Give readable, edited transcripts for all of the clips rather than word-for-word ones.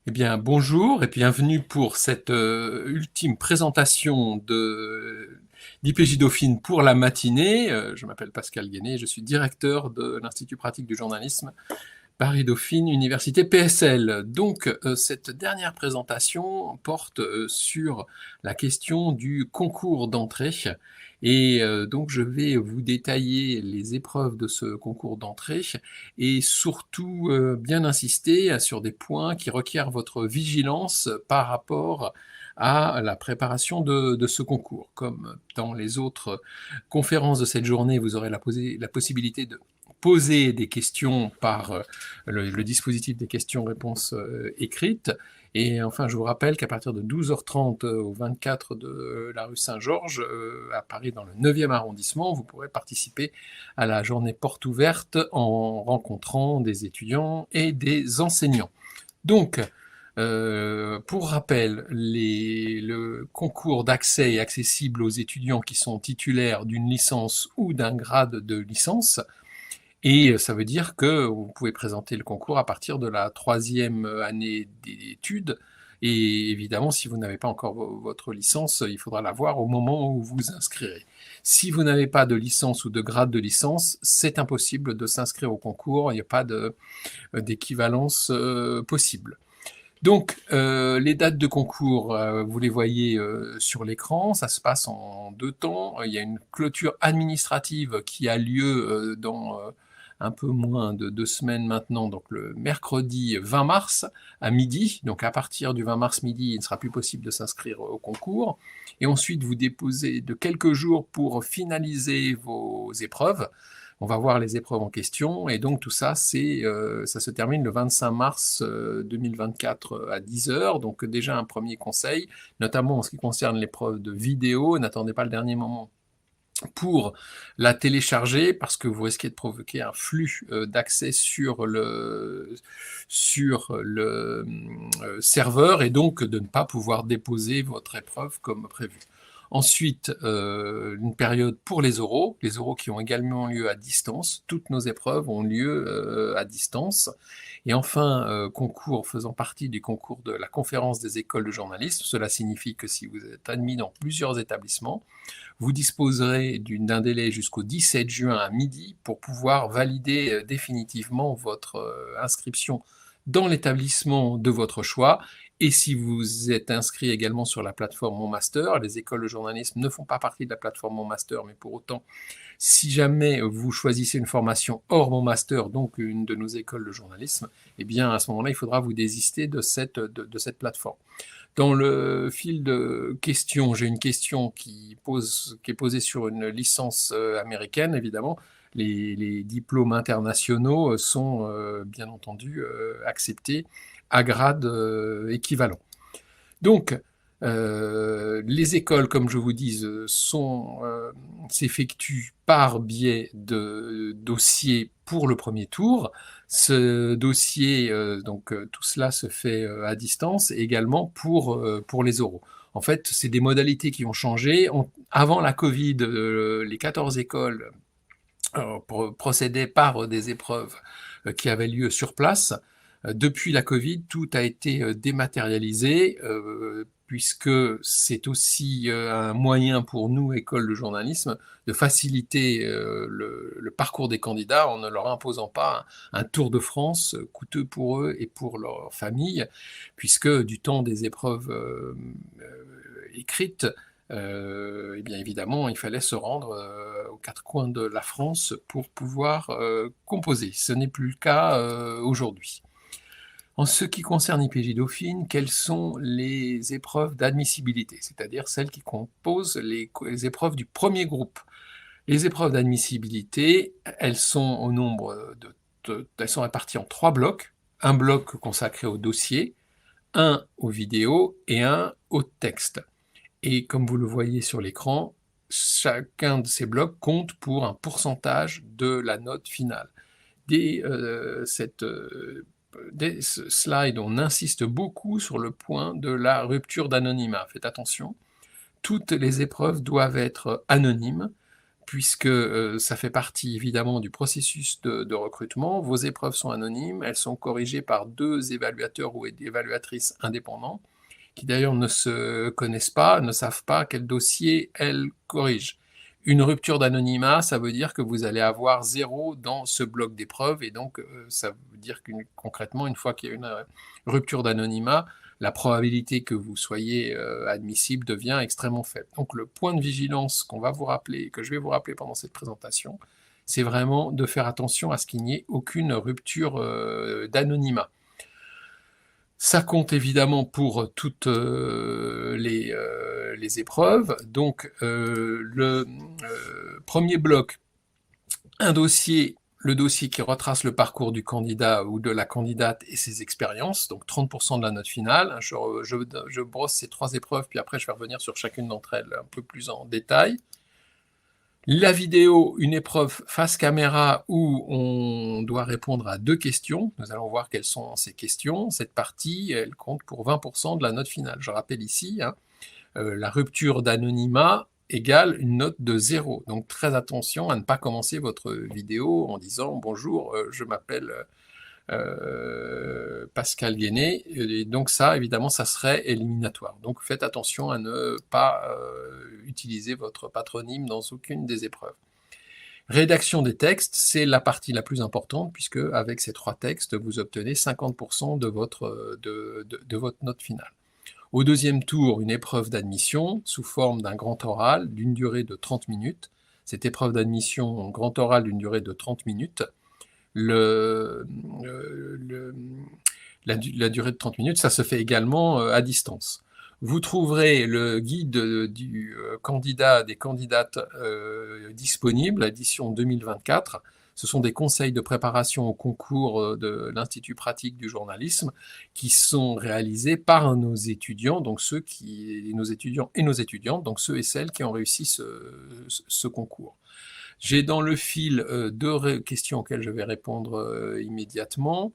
Eh bien, bonjour et bienvenue pour cette ultime présentation d'IPJ Dauphine pour la matinée. Je m'appelle Pascal Guéné, je suis directeur de l'Institut pratique du journalisme Paris-Dauphine, Université PSL. Donc, cette dernière présentation porte sur la question du concours d'entrée. Et donc, je vais vous détailler les épreuves de ce concours d'entrée et surtout bien insister sur des points qui requièrent votre vigilance par rapport à la préparation de ce concours. Comme dans les autres conférences de cette journée, vous aurez la possibilité de poser des questions par le dispositif des questions-réponses écrites. Et enfin, je vous rappelle qu'à partir de 12h30 au 24 de la rue Saint-Georges, à Paris, dans le 9e arrondissement, vous pourrez participer à la journée porte ouverte en rencontrant des étudiants et des enseignants. Donc, pour rappel, le concours d'accès est accessible aux étudiants qui sont titulaires d'une licence ou d'un grade de licence. Et ça veut dire que vous pouvez présenter le concours à partir de la 3e année d'études. Et évidemment, si vous n'avez pas encore votre licence, il faudra l'avoir au moment où vous vous inscrirez. Si vous n'avez pas de licence ou de grade de licence, c'est impossible de s'inscrire au concours, il n'y a pas d'équivalence possible. Donc, les dates de concours, vous les voyez sur l'écran, ça se passe en 2 temps. Il y a une clôture administrative qui a lieu dans un peu moins de 2 semaines maintenant, donc le mercredi 20 mars à midi. Donc à partir du 20 mars midi, il ne sera plus possible de s'inscrire au concours. Et ensuite, vous déposez de quelques jours pour finaliser vos épreuves. On va voir les épreuves en question, et donc tout ça, ça se termine le 25 mars 2024 à 10h. Donc déjà un premier conseil, notamment en ce qui concerne l'épreuve de vidéo, n'attendez pas le dernier moment pour la télécharger, parce que vous risquez de provoquer un flux d'accès sur le serveur, et donc de ne pas pouvoir déposer votre épreuve comme prévu. Ensuite, une période pour les oraux qui ont également lieu à distance. Toutes nos épreuves ont lieu à distance. Et enfin, concours faisant partie du concours de la conférence des écoles de journalisme. Cela signifie que si vous êtes admis dans plusieurs établissements, vous disposerez d'un délai jusqu'au 17 juin à midi pour pouvoir valider définitivement votre inscription dans l'établissement de votre choix. Et si vous êtes inscrit également sur la plateforme Mon Master, les écoles de journalisme ne font pas partie de la plateforme Mon Master, mais pour autant, si jamais vous choisissez une formation hors Mon Master, donc une de nos écoles de journalisme, eh bien à ce moment-là, il faudra vous désister de cette plateforme. Dans le fil de questions, j'ai une question qui est posée sur une licence américaine, évidemment. Les diplômes internationaux sont bien entendu acceptés à grade équivalent. Donc, les écoles, comme je vous dis, s'effectuent par biais de dossiers pour le premier tour. Ce dossier, tout cela se fait à distance, et également pour les oraux. En fait, c'est des modalités qui ont changé. Avant la Covid, les 14 écoles procédaient par des épreuves qui avaient lieu sur place. Depuis la Covid, tout a été dématérialisé, puisque c'est aussi un moyen pour nous, école de journalisme, de faciliter le parcours des candidats en ne leur imposant pas un tour de France coûteux pour eux et pour leur famille, puisque du temps des épreuves écrites, eh bien évidemment, il fallait se rendre aux 4 coins de la France pour pouvoir composer. Ce n'est plus le cas aujourd'hui. En ce qui concerne IPJ Dauphine, quelles sont les épreuves d'admissibilité, c'est-à-dire celles qui composent les épreuves du premier groupe? Les épreuves d'admissibilité, elles sont au nombre elles sont réparties en 3 blocs. Un bloc consacré au dossier, un aux vidéos et un au texte. Et comme vous le voyez sur l'écran, chacun de ces blocs compte pour un pourcentage de la note finale. Dès ce slide, on insiste beaucoup sur le point de la rupture d'anonymat. Faites attention, toutes les épreuves doivent être anonymes, puisque ça fait partie évidemment du processus de recrutement. Vos épreuves sont anonymes, elles sont corrigées par 2 évaluateurs ou évaluatrices indépendants, qui d'ailleurs ne se connaissent pas, ne savent pas quel dossier elles corrigent. Une rupture d'anonymat, ça veut dire que vous allez avoir 0 dans ce bloc d'épreuves, et donc ça veut dire que concrètement, une fois qu'il y a une rupture d'anonymat, la probabilité que vous soyez admissible devient extrêmement faible. Donc le point de vigilance qu'on va vous rappeler, que je vais vous rappeler pendant cette présentation, c'est vraiment de faire attention à ce qu'il n'y ait aucune rupture d'anonymat. Ça compte évidemment pour toutes les épreuves. Donc le premier bloc, un dossier, le dossier qui retrace le parcours du candidat ou de la candidate et ses expériences, donc 30% de la note finale. Je brosse ces 3 épreuves, puis après je vais revenir sur chacune d'entre elles un peu plus en détail. La vidéo, une épreuve face caméra où on doit répondre à 2 questions. Nous allons voir quelles sont ces questions. Cette partie, elle compte pour 20% de la note finale. Je rappelle ici, la rupture d'anonymat égale une note de 0. Donc très attention à ne pas commencer votre vidéo en disant « Bonjour, je m'appelle Pascal Guéné ». Et donc ça, évidemment, ça serait éliminatoire. Donc faites attention à ne pas utiliser votre patronyme dans aucune des épreuves. Rédaction des textes, c'est la partie la plus importante, puisque avec ces 3 textes, vous obtenez 50% de votre note finale. Au deuxième tour, une épreuve d'admission sous forme d'un grand oral d'une durée de 30 minutes. Cette épreuve d'admission grand oral d'une durée de 30 minutes, la durée de 30 minutes, ça se fait également à distance. Vous trouverez le guide du candidat, des candidates disponible, édition 2024. Ce sont des conseils de préparation au concours de l'Institut pratique du journalisme qui sont réalisés par nos étudiants, donc nos étudiants et nos étudiantes, donc ceux et celles qui ont réussi ce concours. J'ai dans le fil 2 questions auxquelles je vais répondre immédiatement.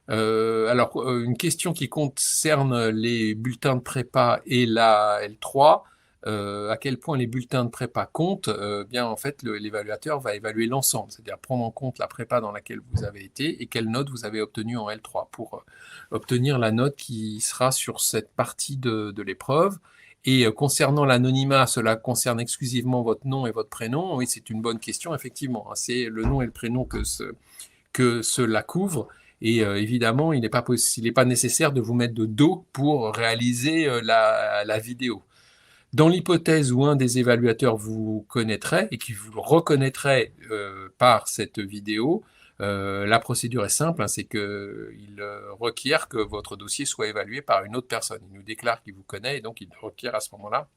Alors, une question qui concerne les bulletins de prépa et la L3. À quel point les bulletins de prépa comptent, bien en fait l'évaluateur va évaluer l'ensemble, c'est-à-dire prendre en compte la prépa dans laquelle vous avez été et quelle note vous avez obtenue en L3 pour obtenir la note qui sera sur cette partie de l'épreuve. Et concernant l'anonymat, cela concerne exclusivement votre nom et votre prénom. Oui, c'est une bonne question, effectivement. C'est le nom et le prénom que cela couvre. Et évidemment, il n'est pas nécessaire de vous mettre de dos pour réaliser la vidéo. Dans l'hypothèse où un des évaluateurs vous connaîtrait et qui vous reconnaîtrait par cette vidéo, la procédure est simple, c'est qu'il requiert que votre dossier soit évalué par une autre personne. Il nous déclare qu'il vous connaît et donc il requiert à ce moment-là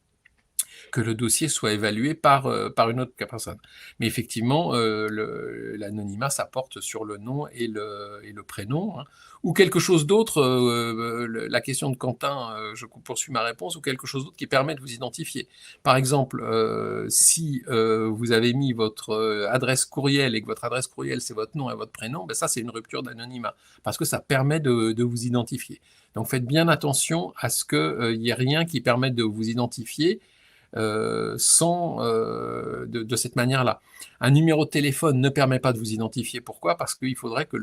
que le dossier soit évalué par une autre personne. Mais effectivement, l'anonymat, ça porte sur le nom et le prénom, ou quelque chose d'autre, la question de Quentin, je poursuis ma réponse, ou quelque chose d'autre qui permet de vous identifier. Par exemple, si vous avez mis votre adresse courriel et que votre adresse courriel c'est votre nom et votre prénom, ben ça c'est une rupture d'anonymat, parce que ça permet de vous identifier. Donc faites bien attention à ce qu'il n'y ait rien qui permette de vous identifier de cette manière-là. Un numéro de téléphone ne permet pas de vous identifier. Pourquoi? Parce qu'il faudrait que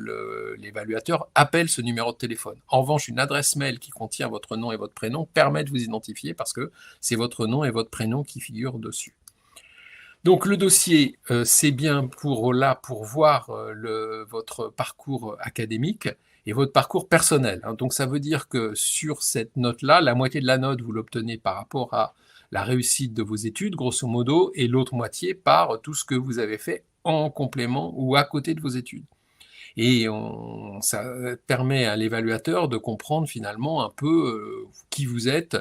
l'évaluateur appelle ce numéro de téléphone. En revanche, une adresse mail qui contient votre nom et votre prénom permet de vous identifier parce que c'est votre nom et votre prénom qui figurent dessus. Donc le dossier, c'est bien pour voir votre parcours académique et votre parcours personnel. Donc ça veut dire que sur cette note-là, la moitié de la note, vous l'obtenez par rapport à la réussite de vos études, grosso modo, et l'autre moitié par tout ce que vous avez fait en complément ou à côté de vos études. Et ça permet à l'évaluateur de comprendre finalement un peu qui vous êtes,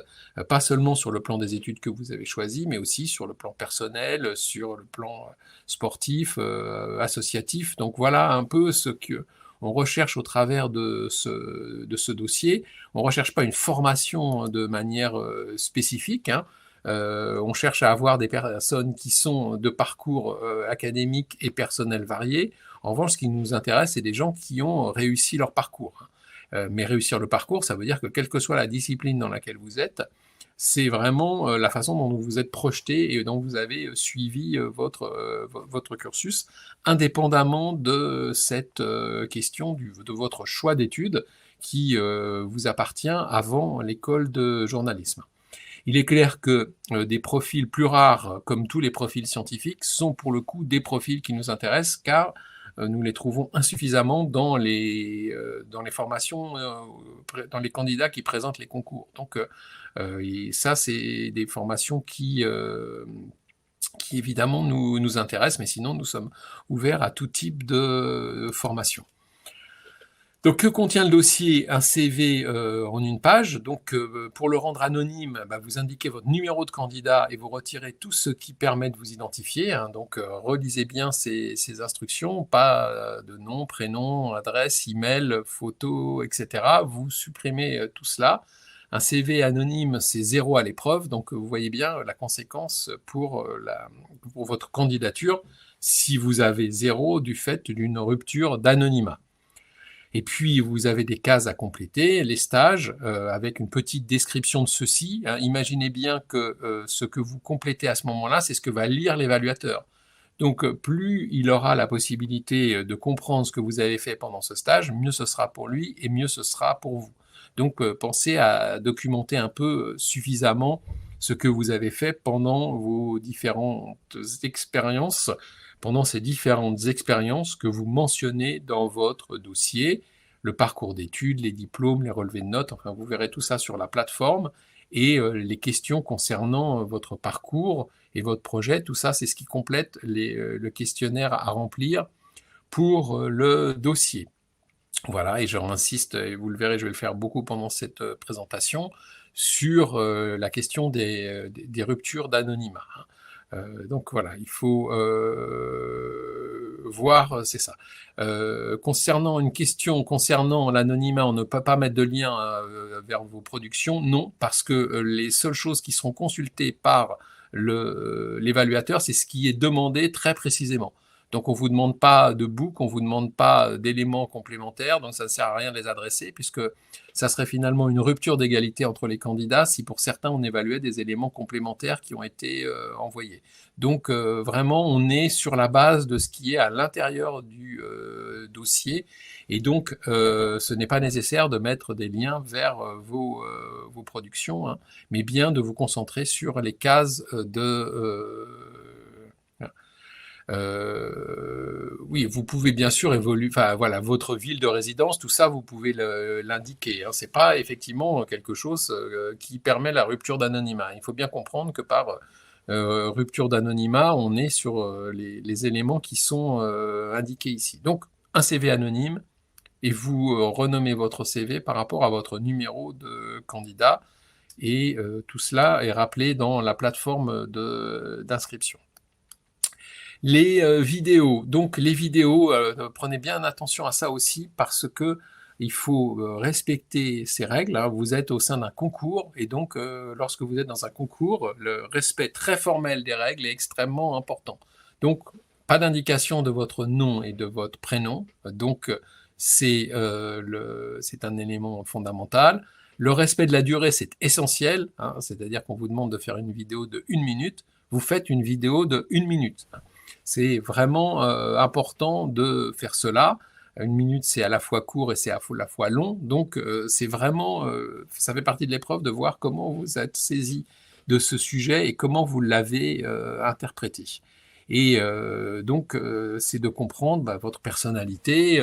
pas seulement sur le plan des études que vous avez choisies, mais aussi sur le plan personnel, sur le plan sportif, associatif. Donc voilà un peu ce que on recherche au travers de ce dossier. On ne recherche pas une formation de manière spécifique, on cherche à avoir des personnes qui sont de parcours académiques et personnels variés. En revanche, ce qui nous intéresse, c'est des gens qui ont réussi leur parcours. Mais réussir le parcours, ça veut dire que quelle que soit la discipline dans laquelle vous êtes, c'est vraiment la façon dont vous vous êtes projeté et dont vous avez suivi votre cursus, indépendamment de cette question de votre choix d'études qui vous appartient avant l'école de journalisme. Il est clair que des profils plus rares, comme tous les profils scientifiques, sont pour le coup des profils qui nous intéressent, car nous les trouvons insuffisamment dans les formations, dans les candidats qui présentent les concours. Donc et ça, c'est des formations qui évidemment nous intéressent, mais sinon nous sommes ouverts à tout type de formation. Donc, que contient le dossier? Un CV en une page. Donc, pour le rendre anonyme, vous indiquez votre numéro de candidat et vous retirez tout ce qui permet de vous identifier. Hein. Donc, relisez bien ces instructions, pas de nom, prénom, adresse, email, photo, etc. Vous supprimez tout cela. Un CV anonyme, c'est 0 à l'épreuve. Donc, vous voyez bien la conséquence pour votre candidature si vous avez 0 du fait d'une rupture d'anonymat. Et puis, vous avez des cases à compléter, les stages, avec une petite description de ceux-ci. Hein. Imaginez bien que ce que vous complétez à ce moment-là, c'est ce que va lire l'évaluateur. Donc, plus il aura la possibilité de comprendre ce que vous avez fait pendant ce stage, mieux ce sera pour lui et mieux ce sera pour vous. Donc, pensez à documenter un peu suffisamment ce que vous avez fait pendant vos différentes expériences, pendant ces différentes expériences que vous mentionnez dans votre dossier, le parcours d'études, les diplômes, les relevés de notes, enfin vous verrez tout ça sur la plateforme, et les questions concernant votre parcours et votre projet, tout ça c'est ce qui complète le questionnaire à remplir pour le dossier. Voilà, et je insiste, et vous le verrez, je vais le faire beaucoup pendant cette présentation, sur la question des ruptures d'anonymat. Donc voilà, il faut voir, c'est ça. Concernant une question concernant l'anonymat, on ne peut pas mettre de lien vers vos productions, non, parce que les seules choses qui seront consultées par l'évaluateur, c'est ce qui est demandé très précisément. Donc on ne vous demande pas de book, on ne vous demande pas d'éléments complémentaires, donc ça ne sert à rien de les adresser, puisque ça serait finalement une rupture d'égalité entre les candidats si pour certains on évaluait des éléments complémentaires qui ont été envoyés. Donc vraiment on est sur la base de ce qui est à l'intérieur du dossier, et donc ce n'est pas nécessaire de mettre des liens vers vos productions, hein, mais bien de vous concentrer sur les cases oui, vous pouvez bien sûr évoluer, enfin voilà, votre ville de résidence, tout ça, vous pouvez l'indiquer. Hein. C'est pas effectivement quelque chose qui permet la rupture d'anonymat. Il faut bien comprendre que par rupture d'anonymat, on est sur les éléments qui sont indiqués ici. Donc, un CV anonyme, et vous renommez votre CV par rapport à votre numéro de candidat, et tout cela est rappelé dans la plateforme d'inscription. Les vidéos. Donc les vidéos, prenez bien attention à ça aussi, parce que il faut respecter ces règles. Hein. Vous êtes au sein d'un concours, et donc lorsque vous êtes dans un concours, le respect très formel des règles est extrêmement important. Donc pas d'indication de votre nom et de votre prénom, donc c'est un élément fondamental. Le respect de la durée, c'est essentiel, hein, c'est-à-dire qu'on vous demande de faire une vidéo de 1 minute, vous faites une vidéo de 1 minute. C'est vraiment important de faire cela. 1 minute, c'est à la fois court et c'est à la fois long. Donc, c'est vraiment, ça fait partie de l'épreuve de voir comment vous êtes saisi de ce sujet et comment vous l'avez interprété. Et donc, c'est de comprendre votre personnalité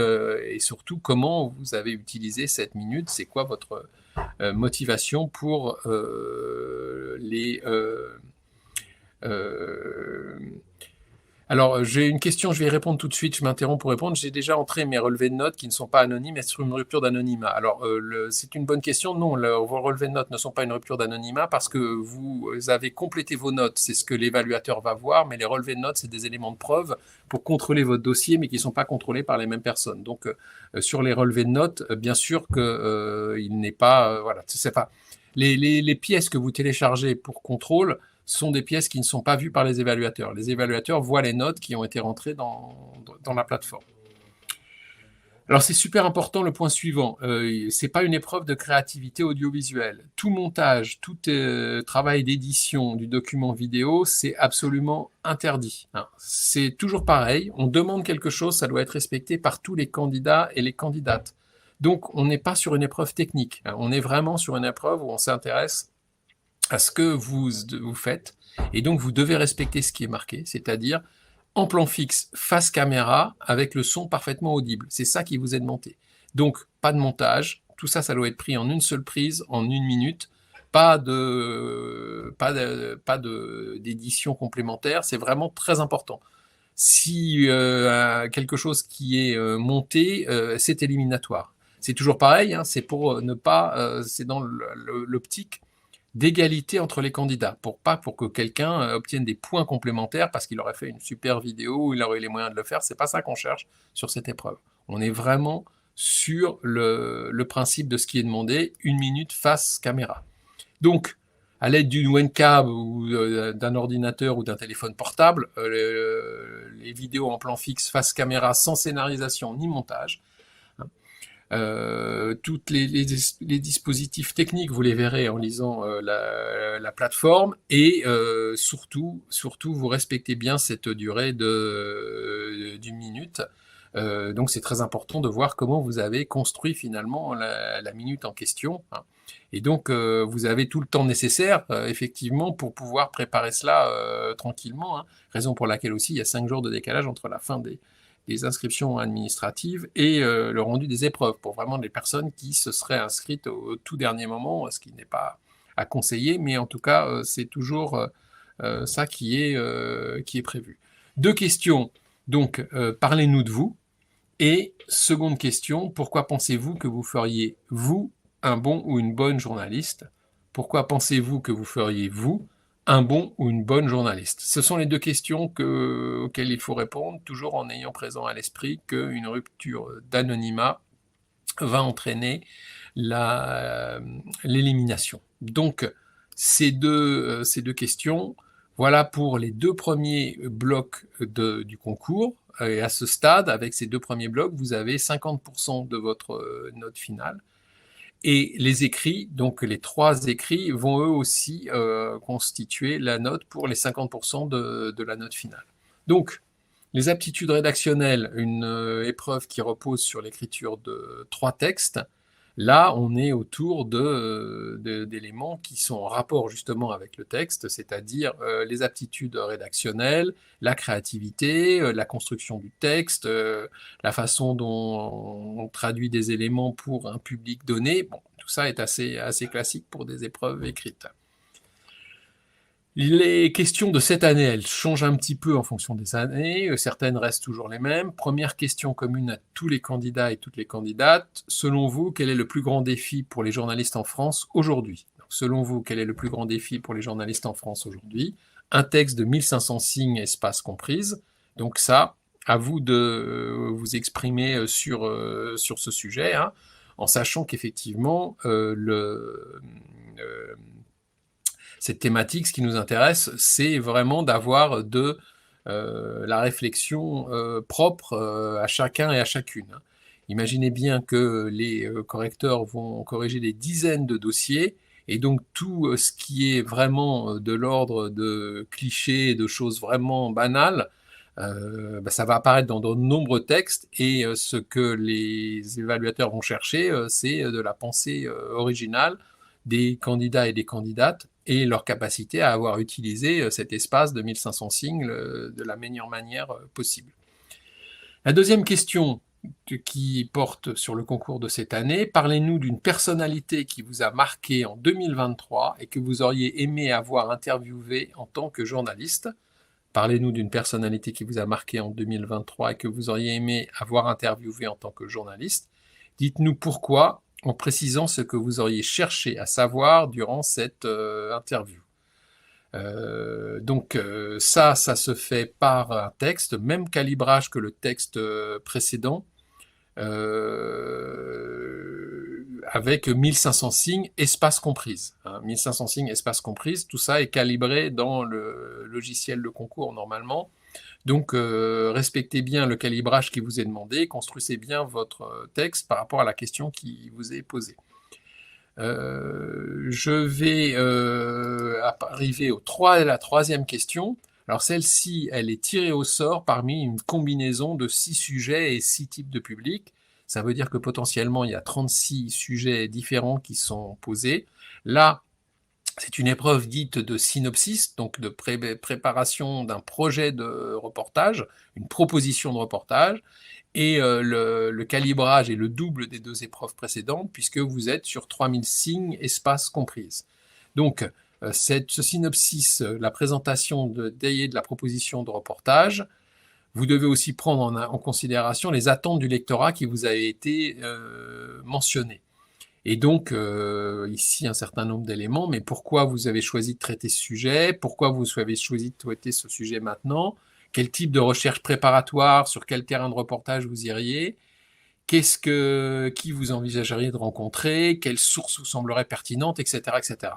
et surtout comment vous avez utilisé cette minute. C'est quoi votre motivation pour alors, j'ai une question, je vais y répondre tout de suite, je m'interromps pour répondre. J'ai déjà entré mes relevés de notes qui ne sont pas anonymes. Est-ce sur une rupture d'anonymat? Alors, c'est une bonne question. Non, vos relevés de notes ne sont pas une rupture d'anonymat parce que vous avez complété vos notes. C'est ce que l'évaluateur va voir, mais les relevés de notes, c'est des éléments de preuve pour contrôler votre dossier, mais qui ne sont pas contrôlés par les mêmes personnes. Donc, sur les relevés de notes, bien sûr qu'il n'est pas... voilà, c'est pas... Les pièces que vous téléchargez pour contrôle sont des pièces qui ne sont pas vues par les évaluateurs. Les évaluateurs voient les notes qui ont été rentrées dans la plateforme. Alors c'est super important le point suivant, c'est pas une épreuve de créativité audiovisuelle. Tout montage, tout, travail d'édition du document vidéo, c'est absolument interdit, hein. C'est toujours pareil, on demande quelque chose, ça doit être respecté par tous les candidats et les candidates. Donc on n'est pas sur une épreuve technique, hein, on est vraiment sur une épreuve où on s'intéresse à ce que vous faites et donc vous devez respecter ce qui est marqué, c'est-à-dire en plan fixe, face caméra, avec le son parfaitement audible. C'est ça qui vous est demandé. Donc, pas de montage. Tout ça, ça doit être pris en une seule prise, en 1 minute. Pas d'édition complémentaire. C'est vraiment très important. Si quelque chose qui est monté, c'est éliminatoire. C'est toujours pareil, hein, c'est pour ne pas, c'est dans l'optique d'égalité entre les candidats, pour que quelqu'un obtienne des points complémentaires parce qu'il aurait fait une super vidéo ou il aurait eu les moyens de le faire. C'est pas ça qu'on cherche sur cette épreuve. On est vraiment sur le principe de ce qui est demandé, 1 minute face caméra. Donc, à l'aide d'une webcam ou d'un ordinateur ou d'un téléphone portable, les vidéos en plan fixe face caméra sans scénarisation ni montage, toutes les dispositifs techniques, vous les verrez en lisant la plateforme, et surtout, vous respectez bien cette durée d'une minute. Donc c'est très important de voir comment vous avez construit finalement la minute en question, hein. Et donc vous avez tout le temps nécessaire, effectivement, pour pouvoir préparer cela tranquillement, hein. Raison pour laquelle aussi il y a 5 jours de décalage entre la fin des inscriptions administratives et le rendu des épreuves, pour vraiment les personnes qui se seraient inscrites au tout dernier moment, ce qui n'est pas à conseiller, mais en tout cas, c'est toujours ça qui est prévu. 2 questions, donc parlez-nous de vous, et seconde question, pourquoi pensez-vous que vous feriez, vous, un bon ou une bonne journaliste? Pourquoi pensez-vous que vous feriez, vous, un bon ou une bonne journaliste? Ce sont les 2 questions auxquelles il faut répondre, toujours en ayant présent à l'esprit qu'une rupture d'anonymat va entraîner l'élimination. Donc, ces deux questions, voilà pour les 2 premiers blocs du concours. Et à ce stade, avec ces 2 premiers blocs, vous avez 50% de votre note finale. Et les écrits, donc les 3 écrits, vont eux aussi constituer la note pour les 50% de la note finale. Donc, les aptitudes rédactionnelles, une épreuve qui repose sur l'écriture de 3 textes. Là, on est autour d'éléments qui sont en rapport justement avec le texte, c'est-à-dire les aptitudes rédactionnelles, la créativité, la construction du texte, la façon dont on traduit des éléments pour un public donné. Bon, tout ça est assez classique pour des épreuves écrites. Les questions de cette année, elles changent un petit peu en fonction des années, certaines restent toujours les mêmes. Première question commune à tous les candidats et toutes les candidates. Selon vous, quel est le plus grand défi pour les journalistes en France aujourd'hui? Selon vous, quel est le plus grand défi pour les journalistes en France aujourd'hui? Un texte de 1500 signes, espace comprise. Donc ça, à vous de vous exprimer sur ce sujet, hein, en sachant qu'effectivement, cette thématique, ce qui nous intéresse, c'est vraiment d'avoir la réflexion propre à chacun et à chacune. Imaginez bien que les correcteurs vont corriger des dizaines de dossiers, et donc tout ce qui est vraiment de l'ordre de clichés, de choses vraiment banales, ça va apparaître dans de nombreux textes, et ce que les évaluateurs vont chercher, c'est de la pensée originale des candidats et des candidates, et leur capacité à avoir utilisé cet espace de 1500 signes de la meilleure manière possible. La deuxième question qui porte sur le concours de cette année, parlez-nous d'une personnalité qui vous a marqué en 2023 et que vous auriez aimé avoir interviewé en tant que journaliste. Parlez-nous d'une personnalité qui vous a marqué en 2023 et que vous auriez aimé avoir interviewé en tant que journaliste. Dites-nous pourquoi, en précisant ce que vous auriez cherché à savoir durant cette interview. Donc ça se fait par un texte, même calibrage que le texte précédent, avec 1500 signes, espace comprise. 1500 signes, espace comprise, tout ça est calibré dans le logiciel de concours normalement. Donc, respectez bien le calibrage qui vous est demandé, construisez bien votre texte par rapport à la question qui vous est posée. Je vais arriver à la troisième question. Alors celle-ci, elle est tirée au sort parmi une combinaison de 6 sujets et 6 types de publics. Ça veut dire que potentiellement, il y a 36 sujets différents qui sont posés. Là, c'est une épreuve dite de synopsis, donc de préparation d'un projet de reportage, une proposition de reportage. Et le calibrage est le double des 2 épreuves précédentes, puisque vous êtes sur 3000 signes, espace comprise. Donc, ce synopsis, la présentation de la proposition de reportage, vous devez aussi prendre en considération les attentes du lectorat qui vous a été mentionné. Et donc, ici, un certain nombre d'éléments, mais pourquoi vous avez choisi de traiter ce sujet? Pourquoi vous avez choisi de traiter ce sujet maintenant? Quel type de recherche préparatoire? Sur quel terrain de reportage vous iriez? Qui vous envisageriez de rencontrer? Quelles sources vous sembleraient pertinentes? Etc. etc.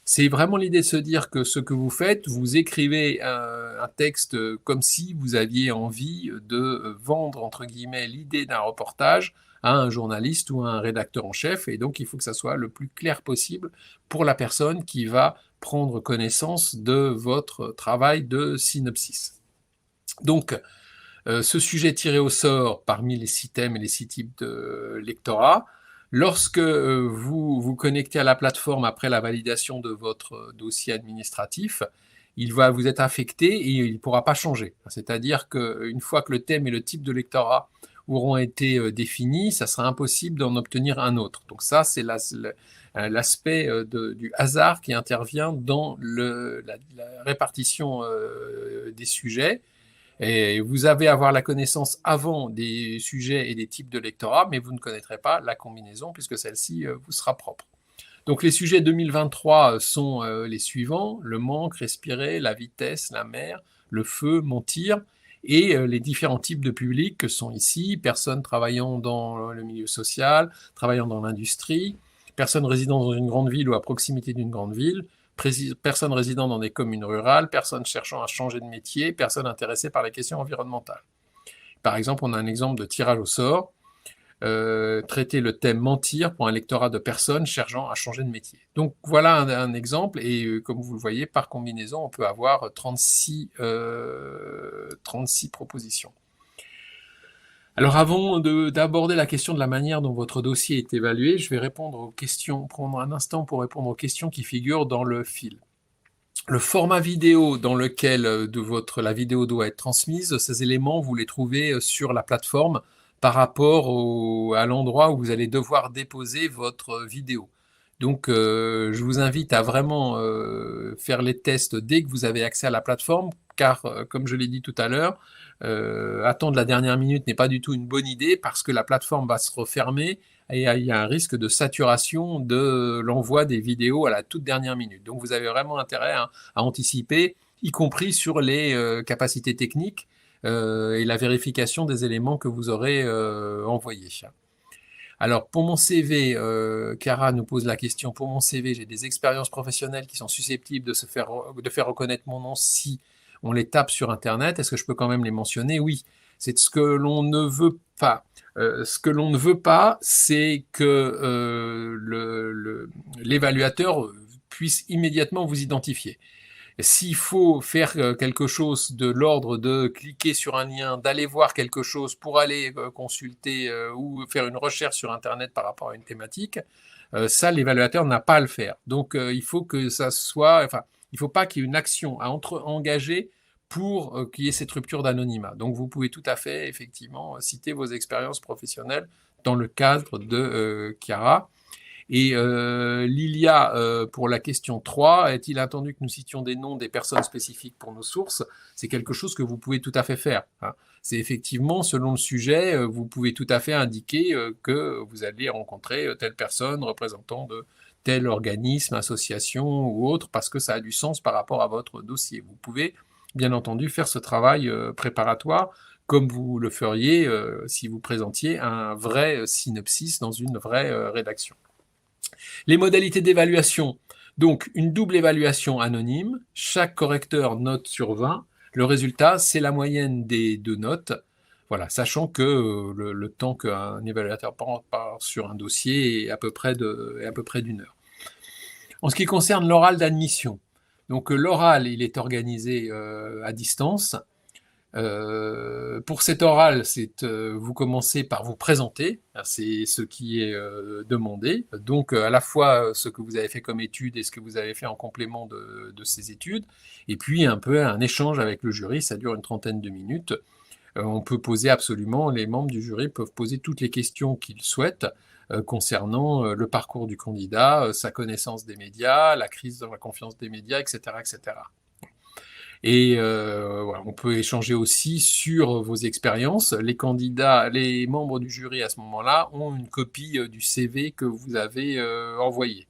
C'est vraiment l'idée de se dire que ce que vous faites, vous écrivez un texte comme si vous aviez envie de vendre, entre guillemets, l'idée d'un reportage à un journaliste ou à un rédacteur en chef, et donc il faut que ça soit le plus clair possible pour la personne qui va prendre connaissance de votre travail de synopsis. Donc, ce sujet tiré au sort parmi les 6 thèmes et les 6 types de lectorat, lorsque vous vous connectez à la plateforme après la validation de votre dossier administratif, il va vous être affecté et il ne pourra pas changer. C'est-à-dire qu'une fois que le thème et le type de lectorat auront été définis, ça sera impossible d'en obtenir un autre. Donc ça, c'est l'aspect du hasard qui intervient dans la répartition des sujets. Et vous avez à avoir la connaissance avant des sujets et des types de lectorat, mais vous ne connaîtrez pas la combinaison puisque celle-ci vous sera propre. Donc les sujets 2023 sont les suivants: le manque, respirer, la vitesse, la mer, le feu, mentir, et les différents types de publics que sont ici: personnes travaillant dans le milieu social, travaillant dans l'industrie, personnes résidant dans une grande ville ou à proximité d'une grande ville, personnes résidant dans des communes rurales, personnes cherchant à changer de métier, personnes intéressées par les questions environnementales. Par exemple, on a un exemple de tirage au sort. Traiter le thème mentir pour un lectorat de personnes cherchant à changer de métier. Donc voilà un exemple, et comme vous le voyez, par combinaison, on peut avoir 36 propositions. Alors avant d'aborder la question de la manière dont votre dossier est évalué, je vais répondre aux questions, prendre un instant pour répondre aux questions qui figurent dans le fil. Le format vidéo dans lequel la vidéo doit être transmise, ces éléments, vous les trouvez sur la plateforme par rapport à l'endroit où vous allez devoir déposer votre vidéo. Donc, je vous invite à vraiment faire les tests dès que vous avez accès à la plateforme, car, comme je l'ai dit tout à l'heure, attendre la dernière minute n'est pas du tout une bonne idée parce que la plateforme va se refermer et il y a un risque de saturation de l'envoi des vidéos à la toute dernière minute. Donc, vous avez vraiment intérêt à anticiper, y compris sur les capacités techniques et la vérification des éléments que vous aurez envoyés. Alors, pour mon CV, Cara nous pose la question: pour mon CV, j'ai des expériences professionnelles qui sont susceptibles de faire reconnaître mon nom si on les tape sur Internet. Est-ce que je peux quand même les mentionner? Oui. C'est ce que l'on ne veut pas. Ce que l'on ne veut pas, c'est que l'évaluateur puisse immédiatement vous identifier. S'il faut faire quelque chose de l'ordre de cliquer sur un lien, d'aller voir quelque chose pour aller consulter ou faire une recherche sur Internet par rapport à une thématique, ça, l'évaluateur n'a pas à le faire. Donc, il faut que ça soit... Enfin, il ne faut pas qu'il y ait une action à engager pour qu'il y ait cette rupture d'anonymat. Donc, vous pouvez tout à fait, effectivement, citer vos expériences professionnelles dans le cadre de Chiara. Et Lilia, pour la question 3, est-il attendu que nous citions des noms des personnes spécifiques pour nos sources? C'est quelque chose que vous pouvez tout à fait faire. C'est effectivement, selon le sujet, vous pouvez tout à fait indiquer que vous allez rencontrer telle personne représentant de tel organisme, association ou autre, parce que ça a du sens par rapport à votre dossier. Vous pouvez, bien entendu, faire ce travail préparatoire comme vous le feriez si vous présentiez un vrai synopsis dans une vraie rédaction. Les modalités d'évaluation. Donc, une double évaluation anonyme. Chaque correcteur note sur 20. Le résultat, c'est la moyenne des deux notes. Voilà, sachant que le temps qu'un évaluateur part sur un dossier est à peu près d'une heure. En ce qui concerne l'oral d'admission, donc l'oral, il est organisé à distance. Pour cet oral, vous commencez par vous présenter, c'est ce qui est demandé. Donc à la fois ce que vous avez fait comme études et ce que vous avez fait en complément de ces études, et puis un peu un échange avec le jury, ça dure une trentaine de minutes. On peut poser absolument, les membres du jury peuvent poser toutes les questions qu'ils souhaitent concernant le parcours du candidat, sa connaissance des médias, la crise dans la confiance des médias, etc., etc. Et voilà, on peut échanger aussi sur vos expériences. Les candidats, les membres du jury à ce moment-là ont une copie du CV que vous avez envoyé.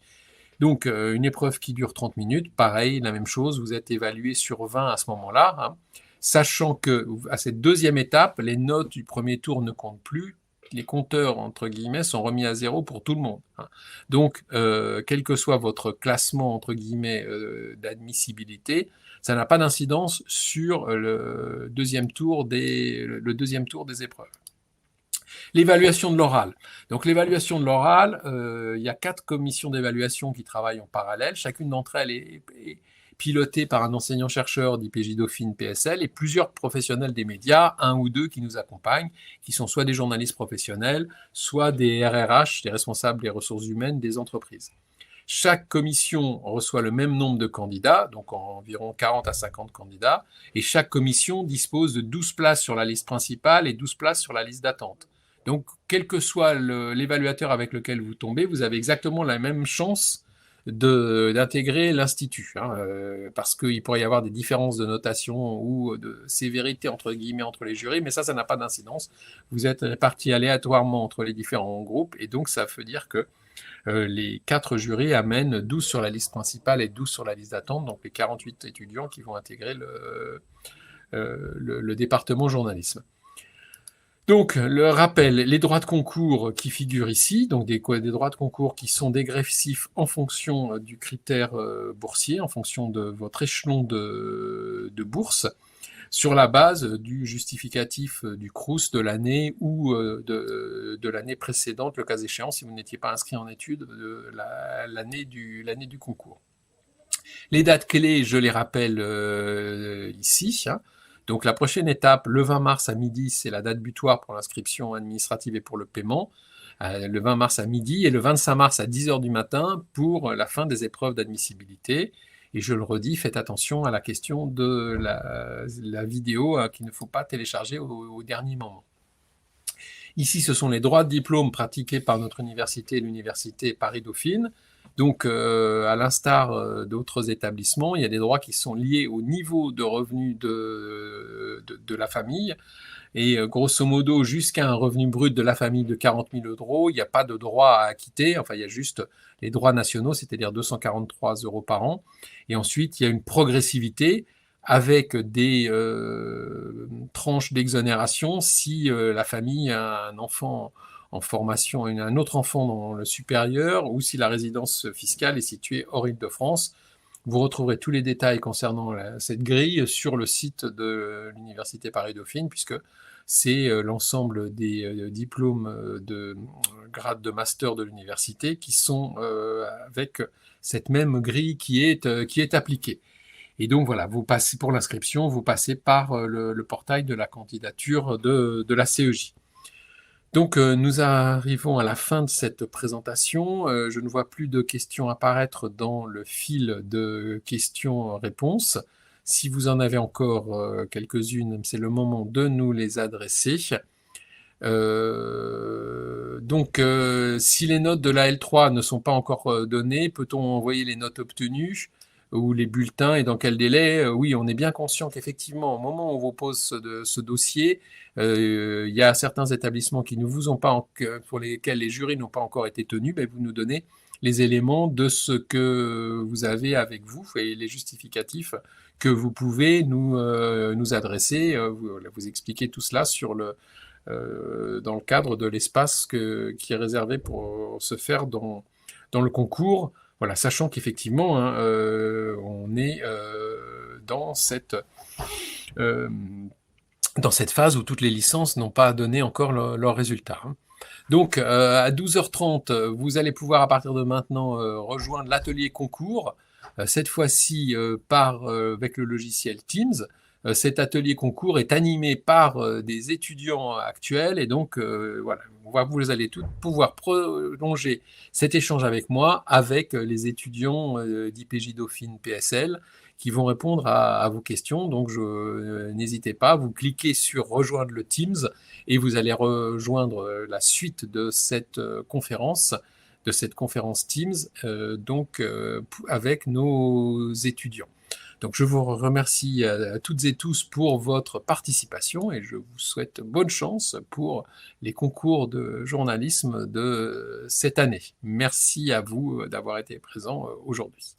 Donc une épreuve qui dure 30 minutes, pareil, la même chose, vous êtes évalué sur 20 à ce moment-là, hein, sachant que à cette deuxième étape, les notes du premier tour ne comptent plus. Les compteurs, entre guillemets, sont remis à zéro pour tout le monde. Hein. Donc, quel que soit votre classement, entre guillemets, d'admissibilité, ça n'a pas d'incidence sur le deuxième tour des épreuves. L'évaluation de l'oral. Donc l'évaluation de l'oral, il y a 4 commissions d'évaluation qui travaillent en parallèle. Chacune d'entre elles est pilotée par un enseignant-chercheur d'IPJ Dauphine PSL et plusieurs professionnels des médias, un ou deux qui nous accompagnent, qui sont soit des journalistes professionnels, soit des RRH, des responsables des ressources humaines des entreprises. Chaque commission reçoit le même nombre de candidats, donc environ 40 à 50 candidats, et chaque commission dispose de 12 places sur la liste principale et 12 places sur la liste d'attente. Donc, quel que soit l'évaluateur avec lequel vous tombez, vous avez exactement la même chance d'intégrer l'institut, hein, parce qu'il pourrait y avoir des différences de notation ou de sévérité entre guillemets entre les jurys, mais ça n'a pas d'incidence. Vous êtes répartis aléatoirement entre les différents groupes, et donc ça veut dire que les 4 jurys amènent 12 sur la liste principale et 12 sur la liste d'attente, donc les 48 étudiants qui vont intégrer le département journalisme. Donc, le rappel, les droits de concours qui figurent ici, donc des droits de concours qui sont dégressifs en fonction du critère boursier, en fonction de votre échelon de bourse, sur la base du justificatif du CRUS de l'année ou de l'année précédente, le cas échéant, si vous n'étiez pas inscrit en études l'année du concours. Les dates clés, je les rappelle ici. Hein. Donc la prochaine étape, le 20 mars à midi, c'est la date butoir pour l'inscription administrative et pour le paiement. Le 20 mars à midi et le 25 mars à 10h du matin pour la fin des épreuves d'admissibilité. Et je le redis, faites attention à la question de la vidéo qu'il ne faut pas télécharger au dernier moment. Ici, ce sont les droits de diplôme pratiqués par notre université, l'université Paris-Dauphine. Donc, à l'instar d'autres établissements, il y a des droits qui sont liés au niveau de revenus de la famille. Et grosso modo, jusqu'à un revenu brut de la famille de 40 000 €, il n'y a pas de droit à acquitter. Enfin, il y a juste les droits nationaux, c'est-à-dire 243 € par an. Et ensuite, il y a une progressivité avec des tranches d'exonération si la famille a un enfant en formation, un autre enfant dans le supérieur, ou si la résidence fiscale est située hors Île-de-France. Vous retrouverez tous les détails concernant cette grille sur le site de l'Université Paris-Dauphine, puisque c'est l'ensemble des diplômes de grade de master de l'université qui sont avec cette même grille qui est appliquée. Et donc voilà, vous passez pour l'inscription, vous passez par le portail de la candidature de la CEJ. Donc nous arrivons à la fin de cette présentation. Je ne vois plus de questions apparaître dans le fil de questions-réponses. Si vous en avez encore quelques-unes, c'est le moment de nous les adresser. Donc si les notes de la L3 ne sont pas encore données, peut-on envoyer les notes obtenues ou les bulletins et dans quel délai? Oui, on est bien conscient qu'effectivement, au moment où on vous pose ce dossier, il y a certains établissements qui ne vous ont pas pour lesquels les jurys n'ont pas encore été tenus, mais vous nous donnez les éléments de ce que vous avez avec vous et les justificatifs que vous pouvez nous adresser. Vous expliquez tout cela dans le cadre de l'espace qui est réservé pour se faire dans le concours. Voilà, sachant qu'effectivement, hein, on est dans cette dans cette phase où toutes les licences n'ont pas donné encore leurs résultats. Donc, à 12h30, vous allez pouvoir, à partir de maintenant, rejoindre l'atelier concours, cette fois-ci avec le logiciel Teams. Cet atelier concours est animé par des étudiants actuels, et donc, voilà, vous allez tous pouvoir prolonger cet échange avec moi, avec les étudiants d'IPJ Dauphine PSL, qui vont répondre à vos questions. Donc, n'hésitez pas, vous cliquez sur rejoindre le Teams et vous allez rejoindre la suite de cette conférence Teams, avec nos étudiants. Donc, je vous remercie à toutes et tous pour votre participation et je vous souhaite bonne chance pour les concours de journalisme de cette année. Merci à vous d'avoir été présents aujourd'hui.